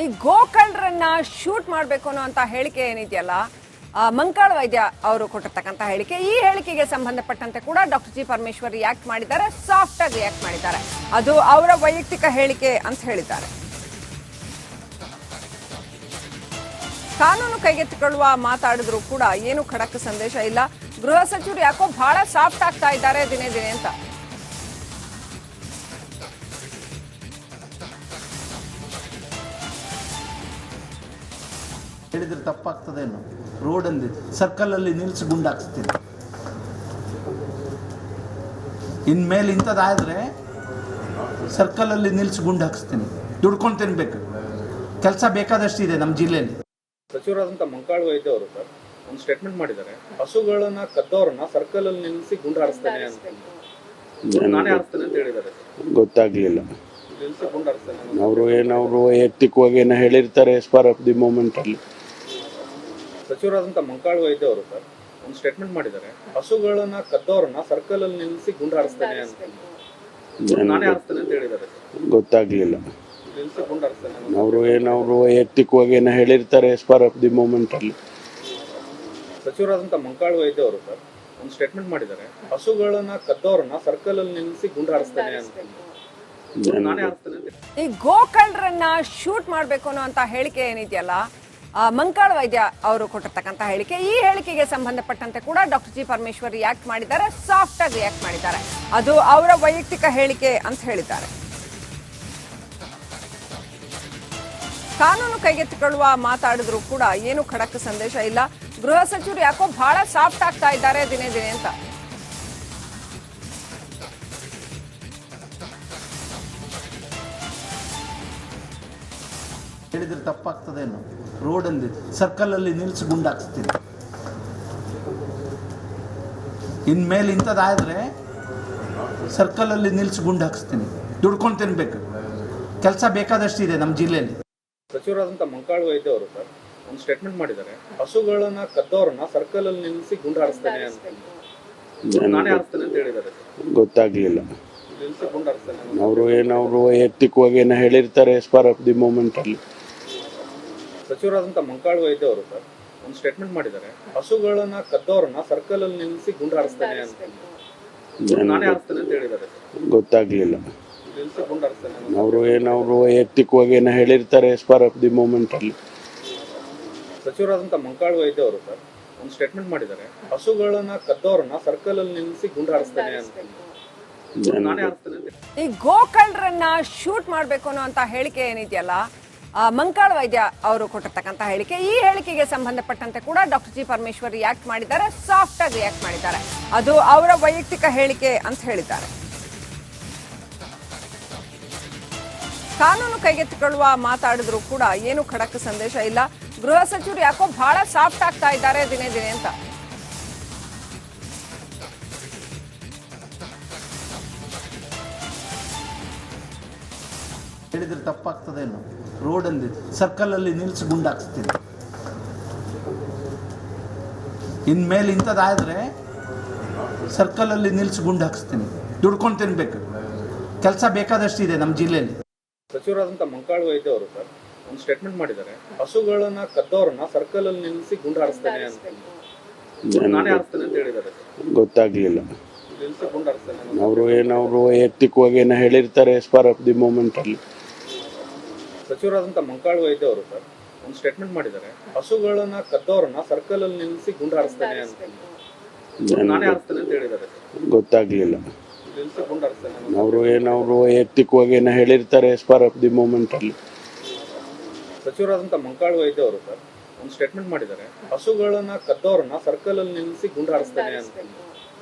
ಈ ಗೋಕಳ್ಳರನ್ನ ಶೂಟ್ ಮಾಡಬೇಕು ಅನ್ನೋ ಹೇಳಿಕೆ ಏನಿದೆಯಲ್ಲ, ಮಂಕಾಳ ವೈದ್ಯ ಅವರು ಕೊಟ್ಟಿರ್ತಕ್ಕಂಥ ಹೇಳಿಕೆ. ಈ ಹೇಳಿಕೆಗೆ ಸಂಬಂಧಪಟ್ಟಂತೆ ಕೂಡ ಡಾಕ್ಟರ್ ಜಿ ಪರಮೇಶ್ವರ್ ರಿಯಾಕ್ಟ್ ಮಾಡಿದ್ದಾರೆ, ಸಾಫ್ಟ್ ಆಗಿ ರಿಯಾಕ್ಟ್ ಮಾಡಿದ್ದಾರೆ. ಅದು ಅವರ ವೈಯಕ್ತಿಕ ಹೇಳಿಕೆ ಅಂತ ಹೇಳಿದ್ದಾರೆ. ಕಾನೂನು ಕೈಗೆತ್ತಿಕೊಳ್ಳುವ ಮಾತಾಡಿದ್ರು ಕೂಡ ಏನು ಖಡಕ್ ಸಂದೇಶ ಇಲ್ಲ. ಗೃಹ ಸಚಿವರು ಯಾಕೋ ಬಹಳ ಸಾಫ್ಟ್ ಆಗ್ತಾ ಇದ್ದಾರೆ ದಿನೇ ದಿನೇ ಅಂತ. ಹೇಳಿದ್ರೆ ತಪ್ಪಾಗ್ತದೇನು? ರೋಡ್ ಅಲ್ಲಿ ಸರ್ಕಲ್ ಅಲ್ಲಿ ನಿಲ್ಸಿ ಗುಂಡಾಕ್ಸ್ತೀನಿ. ಇನ್ಮೇಲೆ ಇಂಥದ್ದಾದ್ರೆ ಸರ್ಕಲ್ ಅಲ್ಲಿ ನಿಲ್ಸಿ ಗುಂಡಾಕ್ಸ್ತೀನಿ. ದುಡ್ಕೊಂಡು ತಿನ್ಬೇಕು. ಕೆಲಸ ಬೇಕಾದಷ್ಟಿದೆ ನಮ್ಮ ಜಿಲ್ಲೆಯಲ್ಲಿ. ಸಚಿವರಾದಂಥ ಮಂಕಾಳ ವೈದ್ಯ ಅವರು ಸರ್ ಒಂದು ಸ್ಟೇಟ್ಮೆಂಟ್ ಮಾಡಿದ್ದಾರೆ, ಹಸುಗಳನ್ನ ಕದ್ದವರನ್ನ ಸರ್ಕಲ್ ಅಲ್ಲಿ ನಿಲ್ಲಿಸಿ ಗುಂಡಾರಿಸ್ತೇನೆ ಅಂತ, ನಾನೇ ಆರಿಸ್ತೇನೆ ಅಂತ ಹೇಳಿದ್ದಾರೆ. ಗೊತ್ತಾಗ್ಲಿಲ್ಲ. ಅವರು ವೈಯಕ್ತಿಕವಾಗಿ ಏನೋ ಹೇಳಿರ್ತಾರೆ ಸ್ಪಾರ್ ಆಫ್ ದಿ ಮೂಮೆಂಟ್ ಅಲ್ಲಿ. ಸಚಿವರಾದಂಥ ಮಂಕಾಳ ವೈದ್ಯ ಅವರು ಸರ್ ಒಂದು ಸ್ಟೇಟ್ಮೆಂಟ್ ಮಾಡಿದ್ದಾರೆ, ಹಸುಗಳನ್ನ ಕದ್ದವರನ್ನ ಸರ್ಕಲ್ ಅಲ್ಲಿ ನಿಲ್ಲಿಸಿ ಗುಂಡಾರಿಸ್ತೇನೆ ಅಂತ, ನಾನೇ ಆರಿಸ್ತೇನೆ ಅಂತ ಹೇಳಿದ್ದಾರೆ. ಗೊತ್ತಾಗ್ಲಿಲ್ಲ. ಅವರು ವೈಯಕ್ತಿಕವಾಗಿ ಏನೋ ಹೇಳಿರ್ತಾರೆ ಸ್ಪಾರ್ ಆಫ್ ದಿ ಮೂಮೆಂಟ್ ಅಲ್ಲಿ. ಸಚಿವರಾದಂಥ ಮಂಕಾಳ ವೈದ್ಯ ಅವರು ಸರ್ ಒಂದು ಸ್ಟೇಟ್ಮೆಂಟ್ ಮಾಡಿದ್ದಾರೆ, ಹಸುಗಳನ್ನ ಕದ್ದವರನ್ನ ಸರ್ಕಲ್ ಅಲ್ಲಿ ನಿಲ್ಲಿಸಿ ಗುಂಡಾರಿಸ್ತೇನೆ ಅಂತ, ನಾನೇ ಆರಿಸ್ತೇನೆ ಅಂತ. ಈ ಗೋಕಳ್ಳರನ್ನ ಶೂಟ್ ಮಾಡಬೇಕು ಅನ್ನೋ ಹೇಳಿಕೆ ಏನಿದೆಯಲ್ಲ, ಮಂಕಾಳ ವೈದ್ಯ ಅವರು ಕೊಟ್ಟಿರ್ತಕ್ಕಂಥ ಹೇಳಿಕೆ. ಈ ಹೇಳಿಕೆಗೆ ಸಂಬಂಧಪಟ್ಟಂತೆ ಕೂಡ ಡಾಕ್ಟರ್ ಜಿ ಪರಮೇಶ್ವರ್ ರಿಯಾಕ್ಟ್ ಮಾಡಿದ್ದಾರೆ, ಸಾಫ್ಟ್ ಆಗಿ ರಿಯಾಕ್ಟ್ ಮಾಡಿದ್ದಾರೆ. ಅದು ಅವರ ವೈಯಕ್ತಿಕ ಹೇಳಿಕೆ ಅಂತ ಹೇಳಿದ್ದಾರೆ. ಕಾನೂನು ಕೈಗೆತ್ತಿಕೊಳ್ಳುವ ಮಾತಾಡಿದ್ರು ಕೂಡ ಏನು ಖಡಕ್ ಸಂದೇಶ ಇಲ್ಲ. ಗೃಹ ಸಚಿವರು ಯಾಕೋ ಬಹಳ ಸಾಫ್ಟ್ ಆಗ್ತಾ ಇದ್ದಾರೆ ದಿನೇ ದಿನೇ ಅಂತ. ಹೇಳಿದ್ರೆ ತಪ್ಪಾಗ್ತದೇನು? ರೋಡ್ ಅಲ್ಲಿ ಸರ್ಕಲ್ ಅಲ್ಲಿ ನಿಲ್ಸಿ ಗುಂಡಾಕ್ಸ್ತೀನಿ. ಇನ್ಮೇಲೆ ಇಂಥದ್ದಾದ್ರೆ ಸರ್ಕಲ್ ಅಲ್ಲಿ ನಿಲ್ಸಿ ಗುಂಡಾಕ್ಸ್ತೀನಿ. ದುಡ್ಕೊಂಡು ತಿನ್ಬೇಕು. ಕೆಲಸ ಬೇಕಾದಷ್ಟಿದೆ ನಮ್ಮ ಜಿಲ್ಲೆಯಲ್ಲಿ. ಸಚಿವರಾದಂಥ ಮಂಕಾಳ ವೈದ್ಯ ಅವರು ಸರ್ ಒಂದು ಸ್ಟೇಟ್ಮೆಂಟ್ ಮಾಡಿದ್ದಾರೆ, ಹಸುಗಳನ್ನ ಕದ್ದವರನ್ನ ಸರ್ಕಲ್ ಅಲ್ಲಿ ನಿಲ್ಲಿಸಿ ಗುಂಡಾರಿಸ್ತೇನೆ ಅಂತ, ನಾನೇ ಆರಿಸ್ತೇನೆ ಅಂತ ಹೇಳಿದ್ದಾರೆ. ಗೊತ್ತಾಗ್ಲಿಲ್ಲ. ಅವರು ವೈಯಕ್ತಿಕವಾಗಿ ಏನೋ ಹೇಳಿರ್ತಾರೆ ಸ್ಪಾರ್ ಆಫ್ ದಿ ಮೂಮೆಂಟ್ ಅಲ್ಲಿ. ಸಚಿವರಾದಂಥ ಮಂಕಾಳ ವೈದ್ಯ ಅವರು ಸರ್ ಒಂದು ಸ್ಟೇಟ್ಮೆಂಟ್ ಮಾಡಿದ್ದಾರೆ, ಹಸುಗಳನ್ನ ಕದ್ದವರನ್ನ ಸರ್ಕಲ್ ಅಲ್ಲಿ ನಿಲ್ಲಿಸಿ ಗುಂಡಾರಿಸ್ತೇನೆ ಅಂತ, ನಾನೇ ಆರಿಸ್ತೇನೆ ಅಂತ ಹೇಳಿದ್ದಾರೆ. ಗೊತ್ತಾಗ್ಲಿಲ್ಲ. ಅವರು ವೈಯಕ್ತಿಕವಾಗಿ ಏನೋ ಹೇಳಿರ್ತಾರೆ ಸ್ಪಾರ್ ಆಫ್ ದಿ ಮೂಮೆಂಟ್ ಅಲ್ಲಿ. ಸಚಿವರಾದಂಥ ಮಂಕಾಳ ವೈದ್ಯ ಅವರು ಸರ್ ಒಂದು ಸ್ಟೇಟ್ಮೆಂಟ್ ಮಾಡಿದ್ದಾರೆ, ಹಸುಗಳನ್ನ ಕದ್ದವರನ್ನ ಸರ್ಕಲ್ ಅಲ್ಲಿ ನಿಲ್ಲಿಸಿ ಗುಂಡಾರಿಸ್ತೇನೆ ಅಂತ, ನಾನೇ ಆರಿಸ್ತೇನೆ ಅಂತ. ಈ ಗೋಕಳ್ಳರನ್ನ ಶೂಟ್ ಮಾಡಬೇಕು ಅನ್ನೋ ಹೇಳಿಕೆ ಏನಿದೆಯಲ್ಲ, ಮಂಕಾಳ ವೈದ್ಯ ಅವರು ಕೊಟ್ಟಿರ್ತಕ್ಕಂಥ ಹೇಳಿಕೆ. ಈ ಹೇಳಿಕೆಗೆ ಸಂಬಂಧಪಟ್ಟಂತೆ ಕೂಡ ಡಾಕ್ಟರ್ ಜಿ ಪರಮೇಶ್ವರ್ ರಿಯಾಕ್ಟ್ ಮಾಡಿದ್ದಾರೆ, ಸಾಫ್ಟ್ ಆಗಿ ರಿಯಾಕ್ಟ್ ಮಾಡಿದ್ದಾರೆ. ಅದು ಅವರ ವೈಯಕ್ತಿಕ ಹೇಳಿಕೆ ಅಂತ ಹೇಳಿದ್ದಾರೆ. ಕಾನೂನು ಕೈಗೆತ್ತಿಕೊಳ್ಳುವ ಮಾತಾಡಿದ್ರು ಕೂಡ ಏನು ಖಡಕ್ ಸಂದೇಶ ಇಲ್ಲ. ಗೃಹ ಸಚಿವರು ಯಾಕೋ ಬಹಳ ಸಾಫ್ಟ್ ಆಗ್ತಾ ಇದ್ದಾರೆ ದಿನೇ ದಿನೇ ಅಂತ. ಹೇಳಿದ್ರೆ ತಪ್ಪಾಗ್ತದೇನು? ರೋಡ್ ಅಲ್ಲಿ ಸರ್ಕಲ್ ಅಲ್ಲಿ ನಿಲ್ಸಿ ಗುಂಡಾಕ್ಸ್ತೀನಿ. ಇನ್ಮೇಲೆ ಇಂಥದ್ದಾದ್ರೆ ಸರ್ಕಲ್ ಅಲ್ಲಿ ನಿಲ್ಸಿ ಗುಂಡಾಕ್ಸ್ತೀನಿ. ದುಡ್ಕೊಂಡು ತಿನ್ಬೇಕು. ಕೆಲಸ ಬೇಕಾದಷ್ಟಿದೆ ನಮ್ಮ ಜಿಲ್ಲೆಯಲ್ಲಿ. ಸಚಿವರಾದಂಥ ಮಂಕಾಳ ವೈದ್ಯ ಅವರು ಸರ್ ಒಂದು ಸ್ಟೇಟ್ಮೆಂಟ್ ಮಾಡಿದ್ದಾರೆ, ಹಸುಗಳನ್ನ ಕದ್ದವರನ್ನ ಸರ್ಕಲ್ ಅಲ್ಲಿ ನಿಲ್ಲಿಸಿ ಗುಂಡಾರಿಸ್ತೇನೆ ಅಂತ, ನಾನೇ ಆರಿಸ್ತೇನೆ ಅಂತ ಹೇಳಿದ್ದಾರೆ. ಗೊತ್ತಾಗ್ಲಿಲ್ಲ. ಅವರು ವೈಯಕ್ತಿಕವಾಗಿ ಏನೋ ಹೇಳಿರ್ತಾರೆ ಸ್ಪಾರ್ ಆಫ್ ದಿ ಮೂಮೆಂಟ್ ಅಲ್ಲಿ. ಸಚಿವರಾದಂಥ ಮಂಕಾಳ ವೈದ್ಯ ಅವರು ಸರ್ ಒಂದು ಸ್ಟೇಟ್ಮೆಂಟ್ ಮಾಡಿದ್ದಾರೆ, ಹಸುಗಳನ್ನ ಕದ್ದವರನ್ನ ಸರ್ಕಲ್ ಅಲ್ಲಿ ನಿಲ್ಲಿಸಿ ಗುಂಡಾರಿಸ್ತೇನೆ ಅಂತ, ನಾನೇ ಆರಿಸ್ತೇನೆ ಅಂತ ಹೇಳಿದ್ದಾರೆ. ಗೊತ್ತಾಗ್ಲಿಲ್ಲ. ಅವರು ವೈಯಕ್ತಿಕವಾಗಿ ಏನೋ ಹೇಳಿರ್ತಾರೆ ಸ್ಪಾರ್ ಆಫ್ ದಿ ಮೂಮೆಂಟ್ ಅಲ್ಲಿ. ಸಚಿವರಾದಂಥ ಮಂಕಾಳ ವೈದ್ಯ ಅವರು ಸರ್ ಒಂದು ಸ್ಟೇಟ್ಮೆಂಟ್ ಮಾಡಿದ್ದಾರೆ, ಹಸುಗಳನ್ನ ಕದ್ದವರನ್ನ ಸರ್ಕಲ್ ಅಲ್ಲಿ ನಿಲ್ಲಿಸಿ ಗುಂಡಾರಿಸ್ತೇನೆ ಅಂತ,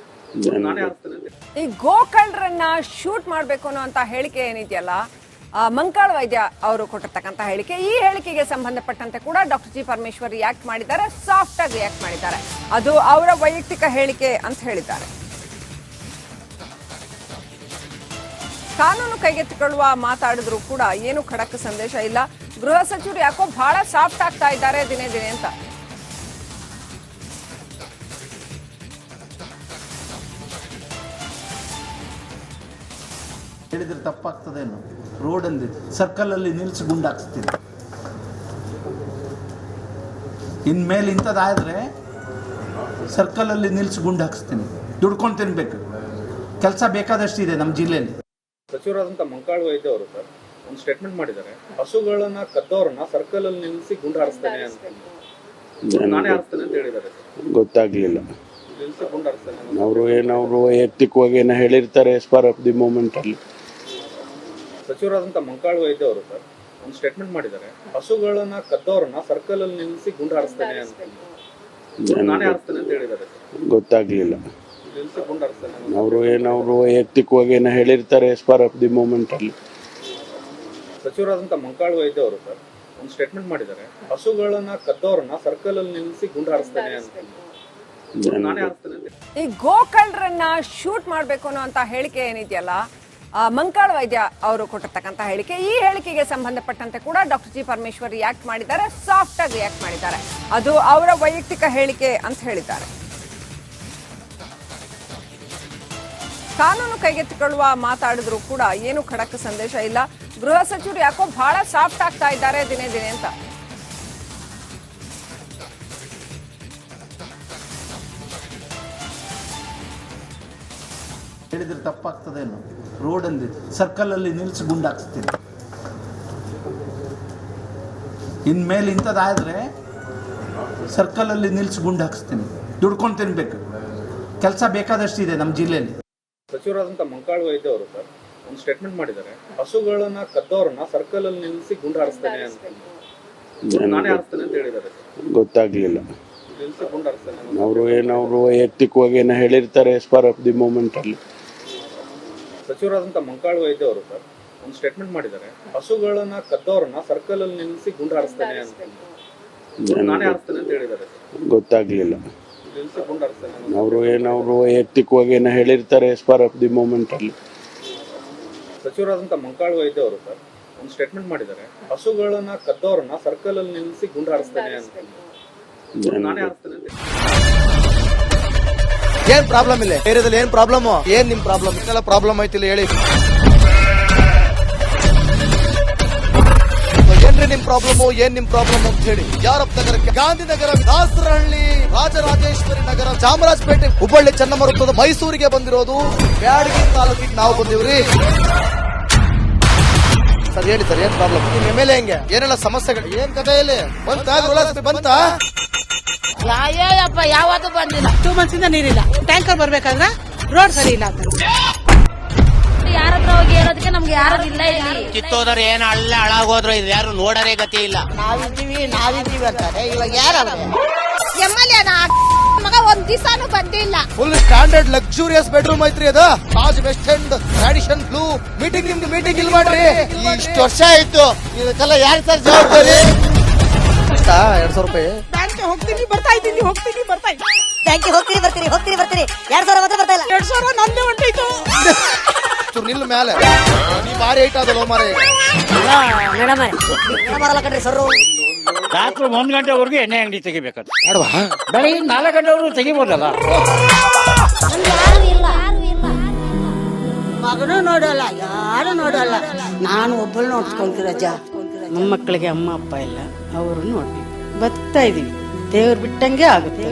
ನಾನೇ ಆರಿಸ್ತೇನೆ ಅಂತ. ಈ ಗೋಕಳ್ಳರನ್ನ ಶೂಟ್ ಮಾಡಬೇಕು ಅನ್ನೋ ಹೇಳಿಕೆ ಏನಿದೆಯಲ್ಲ, ಮಂಕಾಳ ವೈದ್ಯ ಅವರು ಕೊಟ್ಟಿರ್ತಕ್ಕಂಥ ಹೇಳಿಕೆ. ಈ ಹೇಳಿಕೆಗೆ ಸಂಬಂಧಪಟ್ಟಂತೆ ಕೂಡ ಡಾಕ್ಟರ್ ಜಿ ಪರಮೇಶ್ವರ್ ರಿಯಾಕ್ಟ್ ಮಾಡಿದ್ದಾರೆ, ಸಾಫ್ಟ್ ಆಗಿ ರಿಯಾಕ್ಟ್ ಮಾಡಿದ್ದಾರೆ. ಅದು ಅವರ ವೈಯಕ್ತಿಕ ಹೇಳಿಕೆ ಅಂತ ಹೇಳಿದ್ದಾರೆ. ಕಾನೂನು ಕೈಗೆತ್ತಿಕೊಳ್ಳುವ ಮಾತಾಡಿದ್ರು ಕೂಡ ಏನು ಖಡಕ್ ಸಂದೇಶ ಇಲ್ಲ. ಗೃಹ ಸಚಿವರು ಯಾಕೋ ಬಹಳ ಸಾಫ್ಟ್ ಆಗ್ತಾ ಇದ್ದಾರೆ ದಿನೇ ದಿನೇ ಅಂತ. ಹೇಳಿದ್ರೆ ತಪ್ಪಾಗ್ತದೇನು? ರೋಡ್ ಅಲ್ಲಿ ಸರ್ಕಲ್ ಅಲ್ಲಿ ನಿಲ್ಸಿ ಗುಂಡಾಕ್ಸ್ತೀನಿ. ಇನ್ಮೇಲೆ ಇಂಥದ್ದಾದರೆ ಸರ್ಕಲಲ್ಲಿ ನಿಲ್ಲಿಸಿ ಗುಂಡು ಹಾಕಿಸ್ತೀನಿ. ದುಡ್ಕೊಂಡು ತಿನ್ಬೇಕು. ಕೆಲಸ ಬೇಕಾದಷ್ಟಿದೆ ನಮ್ಮ ಜಿಲ್ಲೆಯಲ್ಲಿ. ಸಚಿವರಾದಂಥ ಮಂಕಾಳ್ ವೈದ್ಯ ಅವರು ಸರ್ ಒಂದು ಸ್ಟೇಟ್ಮೆಂಟ್ ಮಾಡಿದ್ದಾರೆ, ಹಸುಗಳನ್ನ ಕದ್ದವರನ್ನ ಸರ್ಕಲ್ ಅಲ್ಲಿ ನಿಲ್ಲಿಸಿ ಗುಂಡು ಹಾರಿಸ್ತೇನೆ ಅಂತ, ನಾನೇ ಹಾರಿಸ್ತೇನೆ ಅಂತ ಹೇಳಿದ್ದಾರೆ. ಗೊತ್ತಾಗ್ಲಿಲ್ಲ. ನಿಲ್ಲಿಸಿ ಗುಂಡು ಹಾರಿಸ್ತೇನೆ ಅವರು ವೈಯಕ್ತಿಕವಾಗಿ ಏನೋ ಹೇಳಿರ್ತಾರೆ ಸ್ಪಾರ್ ಆಫ್ ದಿ ಮೂಮೆಂಟ್ ಅಲ್ಲಿ. ಸಚಿವರಾದಂಥ ಮಂಕಾಳ್ ವೈದ್ಯ ಅವರು ಸರ್ ಒಂದು ಸ್ಟೇಟ್ಮೆಂಟ್ ಮಾಡಿದ್ದಾರೆ, ಹಸುಗಳನ್ನ ಕದ್ದವರನ್ನ ಸರ್ಕಲ್ ಅಲ್ಲಿ ನಿಲ್ಲಿಸಿ ಗುಂಡು ಹಾರಿಸ್ತೇನೆ ಅಂತ, ನಾನೇ ಹಾರಿಸ್ತೇನೆ ಅಂತ ಹೇಳಿದ್ದಾರೆ. ಗೊತ್ತಾಗ್ಲಿಲ್ಲ. ನಿಲ್ಲಿಸಿ ಗುಂಡು ಹಾರಿಸ್ತೇನೆ ಅವರು ವೈಯಕ್ತಿಕವಾಗಿ ಏನೋ ಹೇಳಿರ್ತಾರೆ ಸ್ಪಾರ್ ಆಫ್ ದಿ ಮೂಮೆಂಟ್ ಅಲ್ಲಿ. ಸಚಿವರಾದಂಥ ಮಂಕಾಳ್ ವೈದ್ಯ ಅವರು ಸರ್ ಒಂದು ಸ್ಟೇಟ್ಮೆಂಟ್ ಮಾಡಿದ್ದಾರೆ, ಹಸುಗಳನ್ನ ಕದ್ದವರನ್ನ ಸರ್ಕಲ್ ಅಲ್ಲಿ ನಿಲ್ಲಿಸಿ ಗುಂಡು ಹಾರಿಸ್ತೇನೆ ಅಂತ, ನಾನೇ ಹಾರಿಸ್ತೇನೆ ಅಂತ. ಈ ಗೋಕಳ್ಳರನ್ನ ಶೂಟ್ ಮಾಡಬೇಕು ಅನ್ನೋ ಹೇಳಿಕೆ ಏನಿದೆಯಲ್ಲ, ಮಂಕಾಳ್ ವೈದ್ಯ ಅವರು ಕೊಟ್ಟಿರ್ತಕ್ಕಂಥ ಹೇಳಿಕೆ, ಈ ಹೇಳಿಕೆಗೆ ಸಂಬಂಧಪಟ್ಟಂತೆ ಕೂಡ ಡಾಕ್ಟರ್ ಜಿ ಪರಮೇಶ್ವರ್ ರಿಯಾಕ್ಟ್ ಮಾಡಿದ್ದಾರೆ, ಸಾಫ್ಟ್ ಆಗಿ ರಿಯಾಕ್ಟ್ ಮಾಡಿದ್ದಾರೆ. ಅದು ಅವರ ವೈಯಕ್ತಿಕ ಹೇಳಿಕೆ ಅಂತ ಹೇಳಿದ್ದಾರೆ. ಕಾನೂನು ಕೈಗೆತ್ತಿಕೊಳ್ಳುವ ಮಾತಾಡಿದ್ರು ಕೂಡ ಏನು ಖಡಕ್ ಸಂದೇಶ ಇಲ್ಲ. ಗೃಹ ಸಚಿವರು ಯಾಕೋ ಬಹಳ ಸಾಫ್ಟ್ ಆಗ್ತಾ ಇದ್ದಾರೆ ದಿನೇ ದಿನೇ ಅಂತ. ಹೇಳಿದ್ರೆ ತಪ್ಪಾಗ್ತದೇನು? ರೋಡಲ್ಲಿ ಸರ್ಕಲಲ್ಲಿ ನಿಲ್ಲಿಸಿ ಗುಂಡು ಹಾಕಿಸ್ತೀನಿ. ಇನ್ಮೇಲೆ ಇಂಥದ್ದಾದರೆ ಸರ್ಕಲಲ್ಲಿ ನಿಲ್ಲಿಸಿ ಗುಂಡು ಹಾಕಿಸ್ತೀನಿ. ದುಡ್ಕೊಂಡು ತಿನ್ಬೇಕು. ಕೆಲಸ ಬೇಕಾದಷ್ಟಿದೆ ನಮ್ಮ ಜಿಲ್ಲೆಯಲ್ಲಿ. ಸಚಿವರಾದಂಥ ಮಂಕಾಳ್ ವೈದ್ಯ ಅವರು ಸರ್ ಒಂದು ಸ್ಟೇಟ್ಮೆಂಟ್ ಮಾಡಿದ್ದಾರೆ, ಹಸುಗಳನ್ನ ಕದ್ದವರನ್ನ ಸರ್ಕಲ್ ಅಲ್ಲಿ ನಿಲ್ಲಿಸಿ ಗುಂಡು ಹಾರಿಸ್ತೇನೆ ಅಂತ, ನಾನೇ ಹಾರಿಸ್ತೇನೆ ಅಂತ ಹೇಳಿದ್ದಾರೆ. ಗೊತ್ತಾಗ್ಲಿಲ್ಲ. ನಿಲ್ಲಿಸಿ ಗುಂಡು ಹಾರಿಸ್ತೇನೆ ಅವರು ವೈಯಕ್ತಿಕವಾಗಿ ಏನೋ ಹೇಳಿರ್ತಾರೆ ಸ್ಪಾರ್ ಆಫ್ ದಿ ಮೂಮೆಂಟ್ ಅಲ್ಲಿ. ಸಚಿವರಾದಂಥ ಮಂಕಾಳ್ ವೈದ್ಯ ಅವರು ಸರ್ ಒಂದು ಸ್ಟೇಟ್ಮೆಂಟ್ ಮಾಡಿದ್ದಾರೆ, ಹಸುಗಳನ್ನ ಕದ್ದವರನ್ನ ಸರ್ಕಲ್ ಅಲ್ಲಿ ನಿಲ್ಲಿಸಿ ಗುಂಡು ಹಾರಿಸ್ತೇನೆ ಅಂತ, ನಾನೇ ಹಾರಿಸ್ತೇನೆ ಅಂತ ಹೇಳಿದ್ದಾರೆ. ಗೊತ್ತಾಗ್ಲಿಲ್ಲ. ನಿಲ್ಲಿಸಿ ಗುಂಡು ಹಾರಿಸ್ತೇನೆ ಅವರು ವೈಯಕ್ತಿಕವಾಗಿ ಏನೋ ಹೇಳಿರ್ತಾರೆ ಸ್ಪಾರ್ ಆಫ್ ದಿ ಮೂಮೆಂಟ್ ಅಲ್ಲಿ. ಸಚಿವರಾದಂಥ ಮಂಕಾಳ್ ವೈದ್ಯ ಅವರು ಸರ್ ಒಂದು ಸ್ಟೇಟ್ಮೆಂಟ್ ಮಾಡಿದ್ದಾರೆ, ಹಸುಗಳನ್ನ ಕದ್ದವರನ್ನ ಸರ್ಕಲ್ ಅಲ್ಲಿ ನಿಲ್ಲಿಸಿ ಗುಂಡು ಹಾರಿಸ್ತೇನೆ ಅಂತ, ನಾನೇ ಹಾರಿಸ್ತೇನೆ ಅಂತ. ಏನ್ ಪ್ರಾಬ್ಲಮ್ ಇಲ್ಲ ಏರಿಯಾದಲ್ಲಿ? ಏನ್ ಪ್ರಾಬ್ಲಮ್? ಏನ್ ನಿಮ್ ಪ್ರಾಬ್ಲಮ್? ಇದೆಲ್ಲ ಪ್ರಾಬ್ಲಮ್ ಐತಿಲ್ಲ ಹೇಳಿ. ಏನ್ರಿ ನಿಮ್ ಪ್ರಾಬ್ಲಮ್? ಏನ್ ನಿಮ್ ಪ್ರಾಬ್ಲಮ್ ಅಂತ ಹೇಳಿ. ಯಾರಪ್ಪ ನಗರಕ್ಕೆ? ಗಾಂಧಿನಗರ, ದಾಸರಹಳ್ಳಿ, ರಾಜರಾಜೇಶ್ವರಿ ನಗರ, ಚಾಮರಾಜಪೇಟೆ, ಹುಬ್ಬಳ್ಳಿ, ಚೆನ್ನಮ್ಮ ವೃತ್ತದ ಮೈಸೂರಿಗೆ ಬಂದಿರೋದು. ಬ್ಯಾಡಗಿ ತಾಲೂಕಿಗೆ ನಾವು ಬಂದಿವ್ರಿ. ಸರ್ ಹೇಳಿ ಸರ್, ಏನ್ ಪ್ರಾಬ್ಲಮ್? ನಿಮ್ ಎಮ್ ಎಲ್ ಎ ಹೆಂಗೆ? ಏನೆಲ್ಲ ಸಮಸ್ಯೆಗಳು? ಏನ್ ಕಥೆ ಇಲ್ಲಿ ಬಂತ? ಅಯ್ಯಪ್ಪ ಯಾವತ್ತೂ ಬಂದಿಲ್ಲ. 2 months ಇಂದ ನೀರಿಲ್ಲ. ಟ್ಯಾಂಕರ್ ಬರ್ಬೇಕಾದ್ರೆ ರೋಡ್ ಸರಿ ಇಲ್ಲ ಅಂತ. ಯಾರ ಹತ್ರ ಹೋಗಿ ಹೇಳೋದಕ್ಕೆ ನಮ್ಗೆ ಯಾರು ಇಲ್ಲ. ಇಲ್ಲಿ ಕಿತ್ತೋದ್ರೆ ಏನ್ ಅಲ್ಲ ಹಾಳಾಗೋದ್ರು ಇದು ಯಾರು ನೋಡರೇ ಗತಿ ಇಲ್ಲ. ನಾವಿದ್ದೀವಿ ಅಂತಾರೆ. ಇವಾಗ ಯಾರು ಎಮ್ಎಲ್ಎ ಮಗ ಒಂದ್ ದಿವಸನೂ ಬಂದಿಲ್ಲ. ಫುಲ್ ಸ್ಟ್ಯಾಂಡರ್ಡ್ ಲಕ್ಸುರಿಯಸ್ ಬೆಡ್ರೂಮ್ ಐತ್ರಿ ಅದು. Taj West End, Radisson Blu. ನಿಮ್ದು ಮೀಟಿಂಗ್ ಇಲ್ಲಿ ಮಾಡ್ರಿ. ಇಷ್ಟು ವರ್ಷ ಆಯ್ತು ಇದಕ್ಕೆಲ್ಲ ಯಾರು ಸರ್ ಜವಾಬ್ದಾರಿ? 200 ರೂಪಾಯಿ ಹೋಗ್ತೀನಿ ಬರ್ತಾ ಇದ್ದೀನಿ. ಬ್ಯಾಂಕಿಗೆ ಹೋಗ್ತೀರಿ ಬರ್ತೀರಿ 2000 ಮಾತ್ರ ಬರ್ತಾ ಇಲ್ಲ. 2,000 ನಂದೇ ಹೊಂಟೈತು. ನಿಲ್ ಮೇಲೆ ನೀ ಬಾರಿ ಐಟ್ ಅದಲ್ಲ ಮಾರೇ. ಮೇಡಮ್ ಬರಲ್ಲ ಕಣ್ರಿ ಸರ್. ರಾತ್ರಿ 1 ಗಂಟೆವರೆಗೂ ಎಣ್ಣೆ ಅಂಗಡಿ ತೆಗಿಬೇಕಂತ. ಬೆಳಿಗ್ಗೆ 4 ಗಂಟೆವರೆಗೂ ತೆಗಿಬೋದಲ್ಲ. ಮಗನೂ ನೋಡಲ್ಲ, ಯಾರು ನೋಡಲ್ಲ. ನಾನು ಒಬ್ಬಳು ನೋಡ್ಸ್ಕೊಂತೀರಜ್ಜ. ನಮ್ಮ ಮಕ್ಕಳಿಗೆ ಅಮ್ಮ ಅಪ್ಪ ಇಲ್ಲ, ಅವರು ನೋಡಿ ಬದುಕ್ತಾ ಇದೀವಿ. ದೇವ್ರು ಬಿಟ್ಟಂಗೆ ಆಗುತ್ತೆ.